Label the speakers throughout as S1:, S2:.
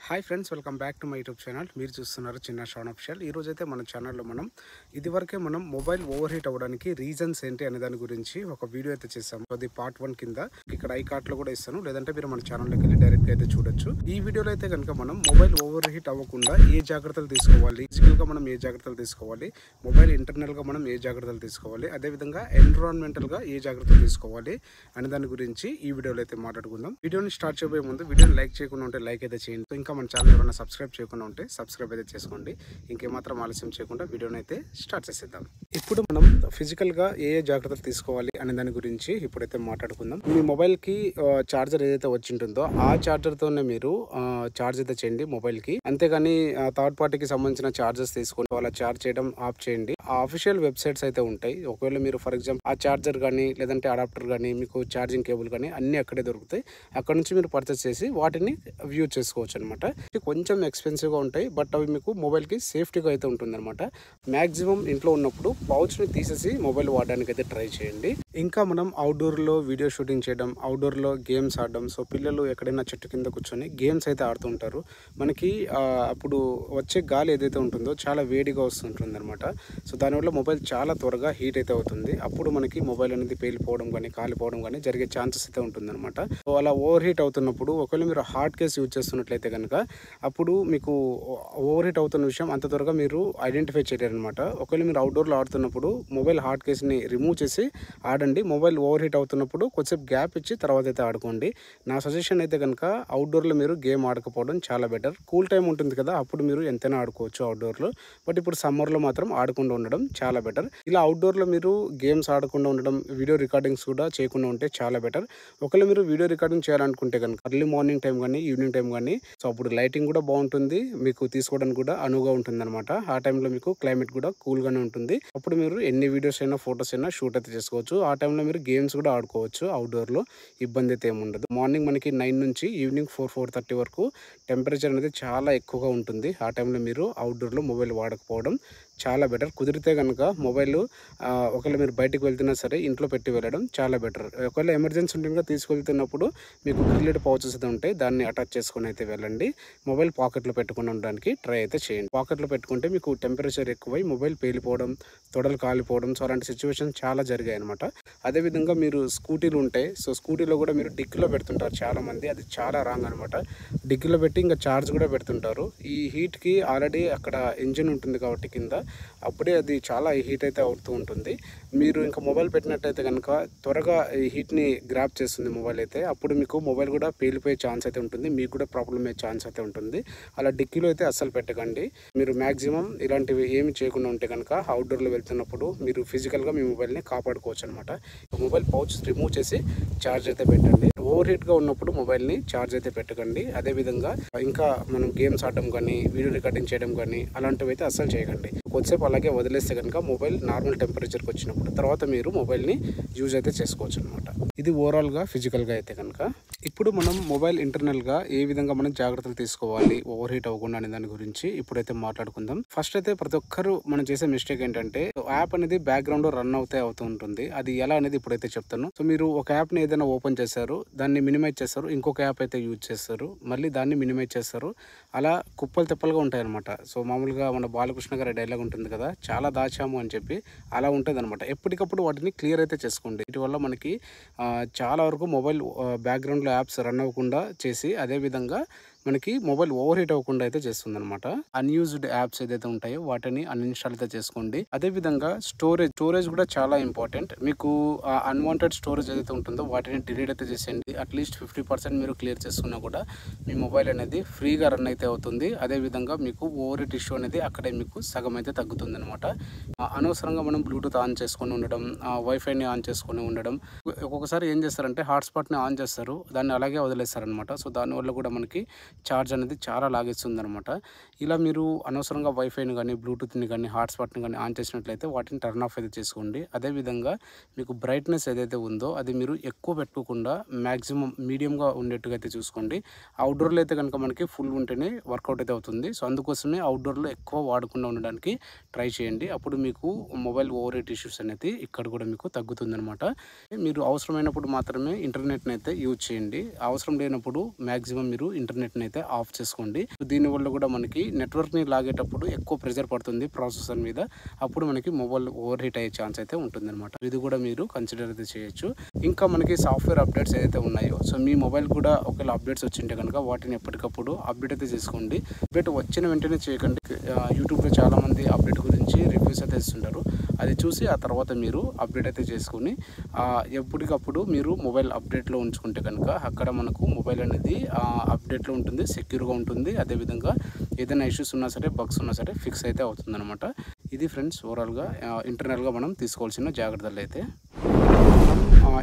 S1: Hi friends, welcome back to my YouTube channel. మీరు చూస్తున్నారు చిన్న షాన్ ఆఫిషియల్. ఈరోజు అయితే మన ఛానల్లో ఇదివరకే మొబైల్ ఓవర్ హీట్ అవ్వడానికి రీజన్స్ ఏంటి అనే దాని గురించి ఒక వీడియో అయితే చేసాము. అది పార్ట్ 1 కింద ఇక్కడ ఐ కార్ట్లో కూడా ఇస్తాను, లేదంటే మీరు మన ఛానల్లోకి వెళ్ళి డైరెక్ట్గా అయితే చూడొచ్చు. ఈ వీడియోలో అయితే కనుక మనం మొబైల్ ఓవర్ హీట్ అవ్వకుండా ఏ జాగ్రత్తలు తీసుకోవాలి, ఫిజికల్గా మనం ఏ జాగ్రత్తలు తీసుకోవాలి, మొబైల్ ఇంటర్నల్గా మనం ఏ జాగ్రత్తలు తీసుకోవాలి, అదేవిధంగా ఎన్విరాన్మెంటల్గా ఏ జాగ్రత్తలు తీసుకోవాలి అనే దాని గురించి ఈ వీడియోలో అయితే మాట్లాడుకుందాం. వీడియోని స్టార్ట్ చేయబోయే ముందు వీడియోని లైక్ చేయకుండా ఉంటే లైక్ అయితే చేయండి. ఇంకా మన ఛానల్ ఎవరైనా సబ్స్క్రైబ్ చేయకుండా ఉంటే సబ్స్క్రైబ్ అయితే చేసుకోండి. ఇంకేమాత్రం ఆలస్యం చేయకుండా వీడియోని అయితే స్టార్ట్ చేసేద్దాం. ఇప్పుడు మనం ఫిజికల్గా ఏ జాగ్రత్తలు తీసుకోవాలి అనే దాని గురించి ఇప్పుడైతే మాట్లాడుకుందాం. మీ మొబైల్కి ఛార్జర్ ఏదైతే వచ్చి ఉంటుందో ఆ ఛార్జర్తోనే మీరు ఛార్జ్ అయితే చేయండి మొబైల్కి. అంతేగాని థర్డ్ పార్టీకి సంబంధించిన ఛార్జర్స్ తీసుకొని వాళ్ళ ఛార్జ్ చేయడం ఆఫ్ చేయండి. ఆ అఫీషియల్ వెబ్సైట్స్ అయితే ఉంటాయి. ఒకవేళ మీరు ఫర్ ఎగ్జాంపుల్ ఆ ఛార్జర్ కానీ లేదంటే అడాప్టర్ కానీ మీకు ఛార్జింగ్ కేబుల్ కానీ అన్నీ అక్కడే దొరుకుతాయి. అక్కడ నుంచి మీరు పర్చేస్ చేసి వాటిని వ్యూ చేసుకోవచ్చు అనమాట. కొంచెం ఎక్స్పెన్సివ్గా ఉంటాయి, బట్ అవి మీకు మొబైల్కి సేఫ్టీగా అయితే ఉంటుంది అనమాట. మ్యాక్సిమం ఇంట్లో ఉన్నప్పుడు పౌచ్ని తీసేసి మొబైల్ వాడడానికి అయితే ట్రై చేయండి. ఇంకా మనం అవుట్డోర్లో వీడియో షూటింగ్ చేయడం, అవుట్డోర్లో గేమ్స్ ఆడడం. సో పిల్లలు ఎక్కడైనా చెట్టు కింద కూర్చొని గేమ్స్ అయితే ఆడుతూ ఉంటారు. మనకి అప్పుడు వచ్చే గాలి ఏదైతే ఉంటుందో చాలా వేడిగా వస్తుంటుంది అనమాట. సో దానివల్ల మొబైల్ చాలా త్వరగా హీట్ అయితే అవుతుంది. అప్పుడు మనకి మొబైల్ అనేది పేలిపోవడం కానీ కాలిపోవడం కానీ జరిగే ఛాన్సెస్ అయితే ఉంటుంది అనమాట. సో అలా ఓవర్ హీట్ అవుతున్నప్పుడు ఒకవేళ మీరు హార్డ్ కేస్ యూజ్ చేస్తున్నట్లయితే కనుక అప్పుడు మీకు ఓవర్ హీట్ అవుతున్న విషయం అంత త్వరగా మీరు ఐడెంటిఫై చేయలేరనమాట. ఒకవేళ మీరు అవుట్డోర్లో ఆడుతున్నప్పుడు మొబైల్ హార్డ్ కేస్ని రిమూవ్ చేసి ఆడండి. మొబైల్ ఓవర్ హీట్ అవుతున్నప్పుడు కొద్దిసేపు గ్యాప్ ఇచ్చి తర్వాత అయితే ఆడుకోండి. నా సజెషన్ అయితే కనుక అవుట్డోర్లో మీరు గేమ్ ఆడకపోవడం చాలా బెటర్. కూల్ టైం ఉంటుంది కదా, అప్పుడు మీరు ఎంతైనా ఆడుకోవచ్చు అవుట్డోర్లో. బట్ ఇప్పుడు సమ్మర్లో మాత్రం ఆడకుండా ఉండడం చాలా బెటర్. ఇలా అవుట్డోర్లో మీరు గేమ్స్ ఆడకుండా ఉండడం, వీడియో రికార్డింగ్స్ కూడా చేయకుండా ఉంటే చాలా బెటర్. ఒకవేళ మీరు వీడియో రికార్డింగ్ చేయాలనుకుంటే కనుక ఎర్లీ మార్నింగ్ టైం కానీ ఈవినింగ్ టైం కానీ, సో అప్పుడు లైటింగ్ కూడా బాగుంటుంది, మీకు తీసుకోవడానికి కూడా అనువుగా ఉంటుంది అనమాట. ఆ టైంలో మీకు క్లైమేట్ కూడా కూల్గానే ఉంటుంది. అప్పుడు మీరు ఎన్ని వీడియోస్ అయినా ఫొటోస్ అయినా షూట్ అయితే చేసుకోవచ్చు. ఆ టైంలో మీరు గేమ్స్ కూడా ఆడుకోవచ్చు. అవుట్డోర్లో ఇబ్బంది అయితే ఏమి ఉండదు. మార్నింగ్ మనకి 9 నుంచి ఈవినింగ్ 4-4:30 వరకు టెంపరేచర్ అనేది చాలా ఎక్కువగా ఉంటుంది. ఆ టైంలో మీరు అవుట్డోర్లో మొబైల్ వాడకపోవడం చాలా బెటర్. కుదిరితే కనుక మొబైల్ ఒకవేళ మీరు బయటకు వెళ్తున్నా సరే ఇంట్లో పెట్టి వెళ్ళడం చాలా బెటర్. ఒకవేళ ఎమర్జెన్సీ ఉంటుందిగా తీసుకెళ్తున్నప్పుడు మీకు గ్రిల్లెడ్ పౌచెస్ అయితే ఉంటాయి, దాన్ని అటాచ్ చేసుకుని అయితే వెళ్ళండి. మొబైల్ పాకెట్లో పెట్టుకుని ఉండడానికి ట్రై అయితే చేయండి. పాకెట్లో పెట్టుకుంటే మీకు టెంపరేచర్ ఎక్కువై మొబైల్ పేలిపోవడం, తొడలు కాలిపోవడం, సో అలాంటి సిచ్యువేషన్ చాలా జరిగాయి అనమాట. అదేవిధంగా మీరు స్కూటీలు ఉంటాయి, సో స్కూటీలో కూడా మీరు డిక్కీలో పెడుతుంటారు చాలామంది. అది చాలా రాంగ్ అనమాట. డిక్కీలో పెట్టి ఇంకా ఛార్జ్ కూడా పెడుతుంటారు. ఈ హీట్కి ఆల్రెడీ అక్కడ ఇంజిన్ ఉంటుంది కాబట్టి కింద అప్పుడే అది చాలా హీట్ అయితే అవుతూ ఉంటుంది. మీరు ఇంకా మొబైల్ పెట్టినట్టయితే కనుక త్వరగా ఈ హీట్ని గ్రాప్ చేస్తుంది మొబైల్ అయితే. అప్పుడు మీకు మొబైల్ కూడా పేలిపోయే ఛాన్స్ అయితే ఉంటుంది, మీకు కూడా ప్రాబ్లమ్ అయ్యే ఛాన్స్ అయితే ఉంటుంది. అలా డిక్కీలో అయితే అస్సలు పెట్టకండి. మీరు మ్యాక్సిమం ఇలాంటివి ఏమి చేయకుండా ఉంటే కనుక అవుట్డోర్లో వెళ్తున్నప్పుడు మీరు ఫిజికల్గా మీ మొబైల్ని కాపాడుకోవచ్చు అనమాట. మొబైల్ పౌచ్ రిమూవ్ చేసి ఛార్జ్ అయితే పెట్టండి. ఓవర్ హీట్గా ఉన్నప్పుడు మొబైల్ని ఛార్జ్ అయితే పెట్టకండి. అదేవిధంగా ఇంకా మనం గేమ్స్ ఆడడం కానీ వీడియో రికార్డింగ్ చేయడం కానీ అలాంటివి అయితే అస్సలు చేయకండి. కొద్దిసేపు అలాగే వదిలేస్తే కనుక మొబైల్ నార్మల్ టెంపరేచర్కి వచ్చినప్పుడు తర్వాత మీరు మొబైల్ని యూజ్ అయితే చేసుకోవచ్చు అనమాట. ఇది ఓవరాల్గా ఫిజికల్గా అయితే కనుక. ఇప్పుడు మనం మొబైల్ ఇంటర్నల్గా ఏ విధంగా మనం జాగ్రత్తలు తీసుకోవాలి ఓవర్ హీట్ అవ్వకుండా అనే దాని గురించి ఇప్పుడైతే మాట్లాడుకుందాం. ఫస్ట్ అయితే ప్రతి ఒక్కరు మనం చేసే మిస్టేక్ ఏంటంటే యాప్ అనేది బ్యాక్గ్రౌండ్లో రన్ అవుతూ ఉంటుంది. అది ఎలా అనేది ఇప్పుడైతే చెప్తాను. సో మీరు ఒక యాప్ని ఏదైనా ఓపెన్ చేశారు, దాన్ని మినిమైజ్ చేస్తారు, ఇంకొక యాప్ అయితే యూజ్ చేస్తారు, మళ్ళీ దాన్ని మినిమైజ్ చేస్తారు. అలా కుప్పలు తెప్పలుగా ఉంటాయి అనమాట. సో మామూలుగా మన బాలకృష్ణ గారి డైలాగ్ ఉంటుంది కదా, చాలా దాచాము అని చెప్పి, అలా ఉంటుంది అనమాట. ఎప్పటికప్పుడు వాటిని క్లియర్ అయితే చేసుకోండి. వీటి వల్ల మనకి చాలా వరకు మొబైల్ బ్యాక్గ్రౌండ్లో యాప్స్ రన్ అవ్వకుండా చేసి, అదేవిధంగా మనకి మొబైల్ ఓవర్ హీట్ అవ్వకుండా అయితే చేస్తుంది అనమాట. అన్యూజ్డ్ యాప్స్ ఏదైతే ఉంటాయో వాటిని అన్ఇన్స్టాల్ అయితే చేసుకోండి. అదేవిధంగా స్టోరేజ్ కూడా చాలా ఇంపార్టెంట్. మీకు అన్వాంటెడ్ స్టోరేజ్ ఏదైతే ఉంటుందో వాటిని డిలీట్ అయితే చేసేయండి. అట్లీస్ట్ 50% మీరు క్లియర్ చేసుకున్నా కూడా మీ మొబైల్ అనేది ఫ్రీగా రన్ అయితే అవుతుంది. అదేవిధంగా మీకు ఓవర్ హీట్ ఇష్యూ అనేది అక్కడే మీకు సగం అయితే తగ్గుతుంది అనమాట. అనవసరంగా మనం బ్లూటూత్ ఆన్ చేసుకొని ఉండడం, వైఫైని ఆన్ చేసుకొని ఉండడం, ఒక్కొక్కసారి ఏం చేస్తారంటే హాట్స్పాట్ని ఆన్ చేస్తారు, దాన్ని అలాగే వదిలేస్తారనమాట. సో దానివల్ల కూడా మనకి ఛార్జ్ అనేది చాలా లాగేస్తుంది అనమాట. ఇలా మీరు అనవసరంగా వైఫైని కానీ బ్లూటూత్ని కానీ హాట్స్పాట్ని కానీ ఆన్ చేసినట్లయితే వాటిని టర్న్ ఆఫ్ అయితే చేసుకోండి. అదేవిధంగా మీకు బ్రైట్నెస్ ఏదైతే ఉందో అది మీరు ఎక్కువ పెట్టుకోకుండా మ్యాక్సిమం మీడియంగా ఉండేట్టుగా అయితే చూసుకోండి. అవుట్డోర్లో అయితే కనుక మనకి ఫుల్ ఉంటేనే వర్కౌట్ అయితే అవుతుంది. సో అందుకోసమే అవుట్డోర్లో ఎక్కువ వాడకుండా ఉండడానికి ట్రై చేయండి. అప్పుడు మీకు మొబైల్ ఓవర్ హీట్ ఇష్యూస్ అనేది ఇక్కడ కూడా మీకు తగ్గుతుంది అనమాట. మీరు అవసరమైనప్పుడు మాత్రమే ఇంటర్నెట్ని అయితే యూజ్ చేయండి. అవసరం లేనప్పుడు మ్యాక్సిమం మీరు ఇంటర్నెట్ని అయితే ఆఫ్ చేసుకోండి. దీనివల్ల కూడా మనకి నెట్వర్క్ని లాగేటప్పుడు ఎక్కువ ప్రెజర్ పడుతుంది ప్రాసెసర్ మీద, అప్పుడు మనకి మొబైల్ ఓవర్ హీట్ అయ్యే ఛాన్స్ అయితే ఉంటుంది అనమాట. ఇది కూడా మీరు కన్సిడర్ అయితే చేయొచ్చు. ఇంకా మనకి సాఫ్ట్వేర్ అప్డేట్స్ ఏదైతే ఉన్నాయో, సో మీ మొబైల్ కూడా ఒకవేళ అప్డేట్స్ వచ్చింటే కనుక వాటిని ఎప్పటికప్పుడు అప్డేట్ అయితే చేసుకోండి. అప్డేట్ వచ్చిన వెంటనే చేయకండి. యూట్యూబ్లో చాలామంది అప్డేట్ గురించి రివ్యూస్ అయితే ఇస్తుంటారు, అది చూసి ఆ తర్వాత మీరు అప్డేట్ అయితే చేసుకుని ఎప్పటికప్పుడు మీరు మొబైల్ అప్డేట్లో ఉంచుకుంటే కనుక అక్కడ మనకు మొబైల్ అనేది అప్డేట్లో ఉంటుంది, సెక్యూర్గా ఉంటుంది. అదేవిధంగా ఏదైనా ఇష్యూస్ ఉన్నా సరే, బగ్స్ ఉన్నా సరే ఫిక్స్ అయితే అవుతుందన్నమాట. ఇది ఫ్రెండ్స్ ఓవరాల్గా ఇంటర్నల్గా మనం తీసుకోవాల్సిన జాగ్రత్తలు అయితే.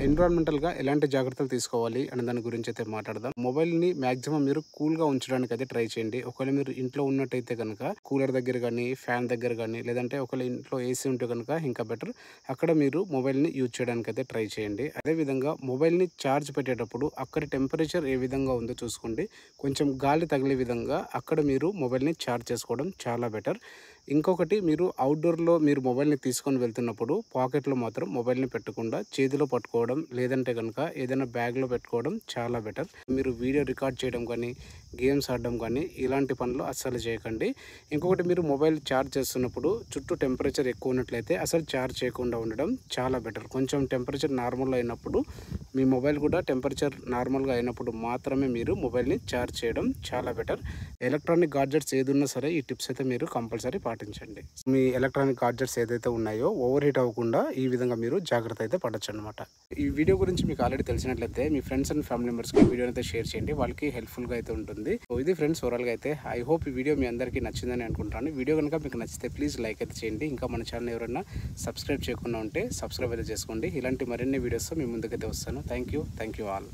S1: ఎన్విరాన్మెంటల్గా ఎలాంటి జాగ్రత్తలు తీసుకోవాలి అనే దాని గురించి అయితే మాట్లాడదాం. మొబైల్ని మ్యాక్సిమం మీరు కూల్గా ఉంచడానికి అయితే ట్రై చేయండి. ఒకవేళ మీరు ఇంట్లో ఉన్నట్టయితే కనుక కూలర్ దగ్గర కానీ, ఫ్యాన్ దగ్గర కానీ, లేదంటే ఒకవేళ ఇంట్లో ఏసీ ఉంటే కనుక ఇంకా బెటర్, అక్కడ మీరు మొబైల్ని యూజ్ చేయడానికి అయితే ట్రై చేయండి. అదేవిధంగా మొబైల్ని ఛార్జ్ పెట్టేటప్పుడు అక్కడ టెంపరేచర్ ఏ విధంగా ఉందో చూసుకోండి. కొంచెం గాలి తగిలే విధంగా అక్కడ మీరు మొబైల్ని ఛార్జ్ చేసుకోవడం చాలా బెటర్. ఇంకొకటి, మీరు అవుట్డోర్లో మీరు మొబైల్ని తీసుకొని వెళ్తున్నప్పుడు పాకెట్లో మాత్రం మొబైల్ని పెట్టకుండా చేతిలో పట్టుకోవడం, లేదంటే కనుక ఏదైనా బ్యాగ్లో పెట్టుకోవడం చాలా బెటర్. మీరు వీడియో రికార్డ్ చేయడం కానీ, గేమ్స్ ఆడడం కానీ ఇలాంటి పనులు అస్సలు చేయకండి. ఇంకొకటి, మీరు మొబైల్ ఛార్జ్ చేస్తున్నప్పుడు చుట్టూ టెంపరేచర్ ఎక్కువ ఉన్నట్లయితే అసలు ఛార్జ్ చేయకుండా ఉండడం చాలా బెటర్. కొంచెం టెంపరేచర్ నార్మల్ అయినప్పుడు, మీ మొబైల్ కూడా టెంపరేచర్ నార్మల్గా అయినప్పుడు మాత్రమే మీరు మొబైల్ని ఛార్జ్ చేయడం చాలా బెటర్. ఎలక్ట్రానిక్ గాడ్జెట్స్ ఏది ఉన్నా సరే ఈ టిప్స్ అయితే మీరు కంపల్సరీ పాటించండి. మీ ఎలక్ట్రానిక్ గాడ్జెట్స్ ఏదైతే ఉన్నాయో ఓవర్ హీట్ అవ్వకుండా ఈ విధంగా మీరు జాగ్రత్త అయితే పడచ్చు అనమాట. ఈ వీడియో గురించి మీకు ఆల్రెడీ తెలిసినట్లయితే మీ ఫ్రెండ్స్ అండ్ ఫ్యామిలీ మెంబర్స్కి వీడియో అయితే షేర్ చేయండి, వాళ్ళకి హెల్ప్ఫుల్గా అయితే ఉంటుంది. సో ఇది ఫ్రెండ్స్ ఓవరాల్గా అయితే. ఐ హోప్ ఈ వీడియో మీ అందరికీ నచ్చిందని అనుకుంటాను. వీడియో కనుక మీకు నచ్చితే ప్లీజ్ లైక్ అయితే చేయండి. ఇంకా మన ఛానల్ ఎవరైనా సబ్స్క్రైబ్ చేయకుండా ఉంటే సబ్స్క్రైబ్ అయితే చేసుకోండి. ఇలాంటి మరిన్ని వీడియోస్ మీ ముందుకైతే వస్తాను. Thank you all.